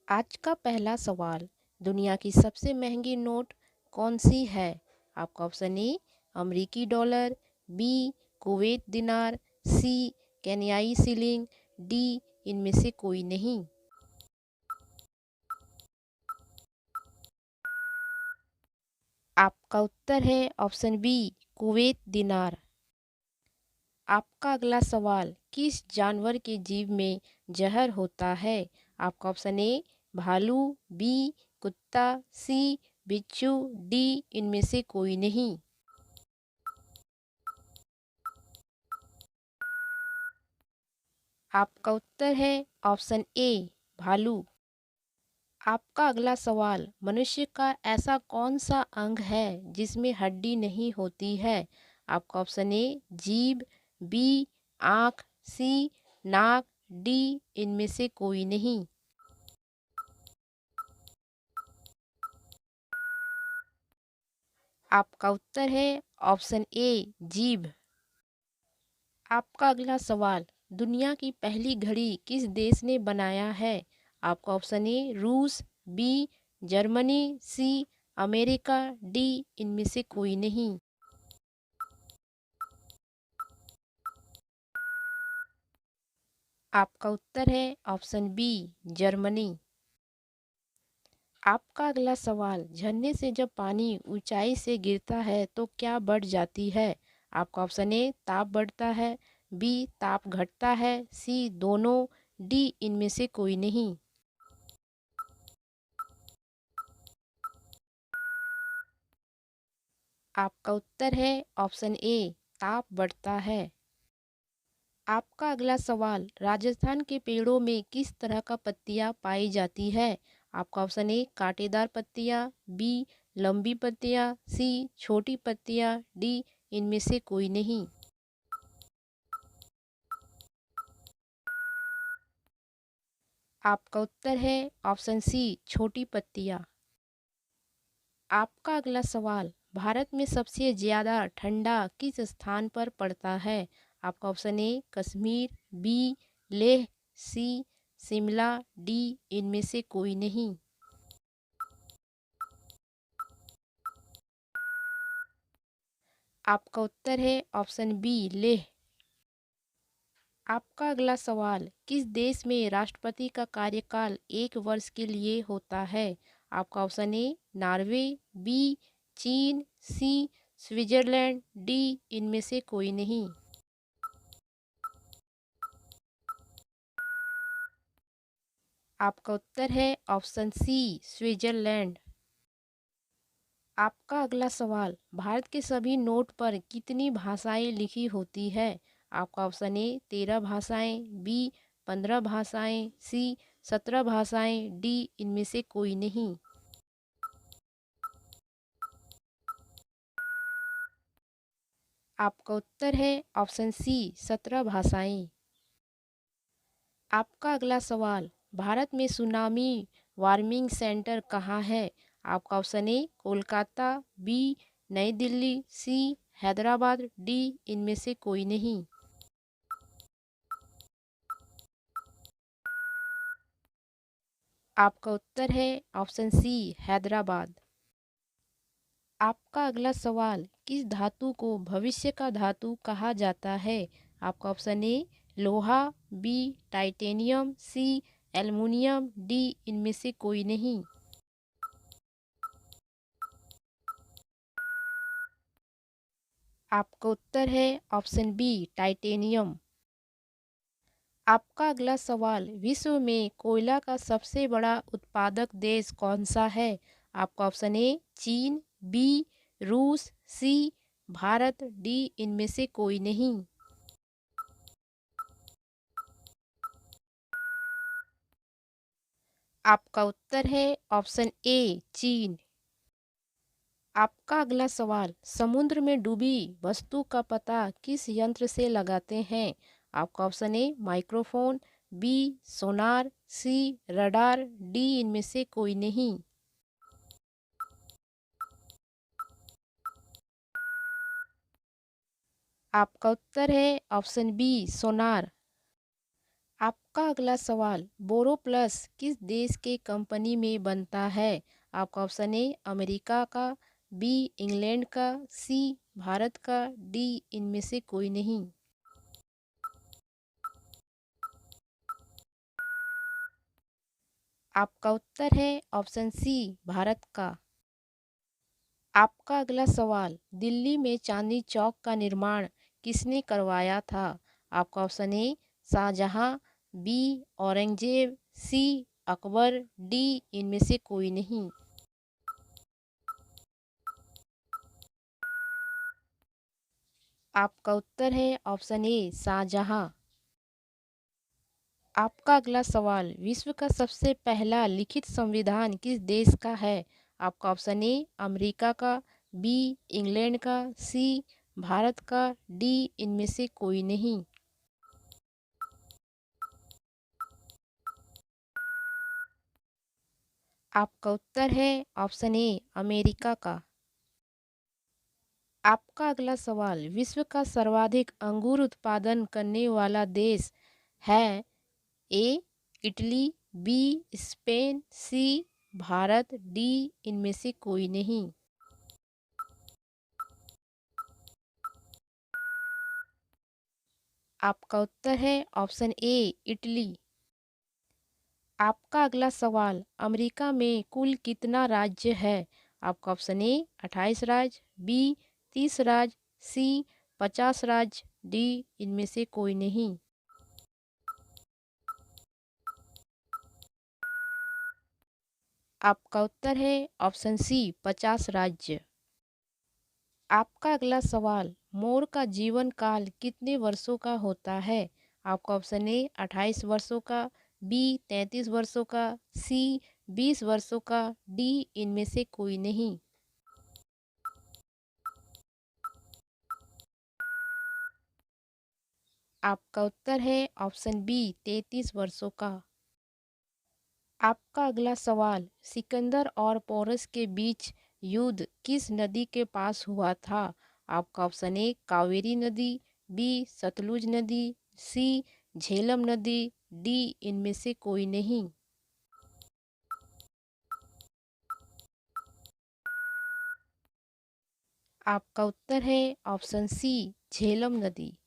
आज का पहला सवाल, दुनिया की सबसे महंगी नोट कौन सी है? आपका ऑप्शन ए अमरीकी डॉलर, बी कुवैत दिनार, सी केन्याई शिलिंग, डी इनमें से कोई नहीं। आपका उत्तर है ऑप्शन बी कुवैत दिनार। आपका अगला सवाल, किस जानवर के जीभ में जहर होता है? आपका ऑप्शन ए भालू, बी कुत्ता, सी बिच्छू, डी इनमें से कोई नहीं। आपका उत्तर है ऑप्शन ए भालू। आपका अगला सवाल, मनुष्य का ऐसा कौन सा अंग है जिसमें हड्डी नहीं होती है? आपका ऑप्शन ए जीभ, बी आँख, सी नाक, डी इनमें से कोई नहीं। आपका उत्तर है ऑप्शन ए जीभ। आपका अगला सवाल, दुनिया की पहली घड़ी किस देश ने बनाया है? आपका ऑप्शन ए रूस, B Germany, C America, D इनमें से कोई नहीं। आपका उत्तर है ऑप्शन बी जर्मनी। आपका अगला सवाल, झरने से जब पानी ऊंचाई से गिरता है तो क्या बढ़ जाती है? आपका ऑप्शन ए ताप बढ़ता है, बी ताप घटता है, सी दोनों, डी इनमें से कोई नहीं। आपका उत्तर है ऑप्शन ए ताप बढ़ता है। आपका अगला सवाल, राजस्थान के पेड़ों में किस तरह का पत्तियां पाई जाती है? आपका ऑप्शन ए कांटेदार पत्तियां, बी लंबी पत्तियां, सी छोटी पत्तियां, डी इनमें से कोई नहीं। आपका उत्तर है ऑप्शन सी छोटी पत्तियां। आपका अगला सवाल, भारत में सबसे ज़्यादा ठंडा किस स्थान पर पड़ता है? आपका option A Kashmir, B Leh, C Shimla, D इनमें से कोई नहीं। आपका उत्तर है ऑप्शन बी लेह। आपका अगला सवाल, किस देश में राष्ट्रपति का कार्यकाल 1 वर्ष के लिए होता है? आपका ऑप्शन ए नॉर्वे, बी चीन, सी स्विट्जरलैंड, डी इनमें से कोई नहीं। आपका उत्तर है ऑप्शन सी स्विट्जरलैंड। आपका अगला सवाल, भारत के सभी नोट पर कितनी भाषाएं लिखी होती है? आपका ऑप्शन ए 13 भाषाएं, बी 15 भाषाएं, सी 17 भाषाएं, डी इनमें से कोई नहीं। आपका उत्तर है ऑप्शन सी 17 भाषाएं। आपका अगला सवाल, भारत में सुनामी वार्मिंग सेंटर कहाँ है? आपका ऑप्शन ए कोलकाता, बी नई दिल्ली, सी हैदराबाद, डी इनमें से कोई नहीं। आपका उत्तर है ऑप्शन सी हैदराबाद। आपका अगला सवाल, किस धातु को भविष्य का धातु कहा जाता है? आपका ऑप्शन ए लोहा, बी टाइटेनियम, सी एल्युमिनियम, डी इनमें से कोई नहीं। आपका उत्तर है ऑप्शन बी टाइटेनियम। आपका अगला सवाल, विश्व में कोयला का सबसे बड़ा उत्पादक देश कौन सा है? आपका ऑप्शन ए चीन, बी रूस, सी भारत, डी इनमें से कोई नहीं। आपका उत्तर है ऑप्शन ए चीन। आपका अगला सवाल, समुद्र में डूबी वस्तु का पता किस यंत्र से लगाते हैं? आपका option A microphone, B sonar, C radar, D इनमें से कोई नहीं। आपका उत्तर है ऑप्शन बी सोनार। आपका अगला सवाल बोरोप्लस किस देश के कंपनी में बनता है? आपका ऑप्शन ए अमेरिका का, बी इंग्लैंड का, सी भारत का, डी इनमें से कोई नहीं। आपका उत्तर है ऑप्शन सी भारत का। आपका अगला सवाल दिल्ली में चांदनी चौक का निर्माण किसने करवाया था? आपका option A Shahjahan, B Aurangzeb, C Akbar, D इनमें से कोई नहीं। आपका उत्तर है ऑप्शन ए शाहजहां। आपका अगला सवाल विश्व का सबसे पहला लिखित संविधान किस देश का है? आपका ऑप्शन ए अमेरिका का, बी इंग्लैंड का, सी भारत का, डी इनमें से कोई नहीं। आपका उत्तर है ऑप्शन ए अमेरिका का। आपका अगला सवाल विश्व का सर्वाधिक अंगूर उत्पादन करने वाला देश है? A Italy, B Spain, C Bharat, D इनमें से कोई नहीं। आपका उत्तर है ऑप्शन ए इटली। आपका अगला सवाल अमेरिका में कुल कितना राज्य है? आपका ऑप्शन ए 28 राज्य, बी 30 राज्य, सी 50 राज्य, डी इनमें से कोई नहीं। आपका उत्तर है ऑप्शन सी 50 राज्य। आपका अगला सवाल मोर का जीवन काल कितने वर्षों का होता है? आपका ऑप्शन ए 28 वर्षों का, बी 33 वर्षों का, सी 20 वर्षों का, डी इनमें से कोई नहीं। आपका उत्तर है ऑप्शन बी 33 वर्षों का। आपका अगला सवाल सिकंदर और पोरस के बीच युद्ध किस नदी के पास हुआ था? आपका ऑप्शन ए कावेरी नदी, बी सतलुज नदी, सी झेलम नदी, डी इनमें से कोई नहीं। आपका उत्तर है ऑप्शन सी झेलम नदी।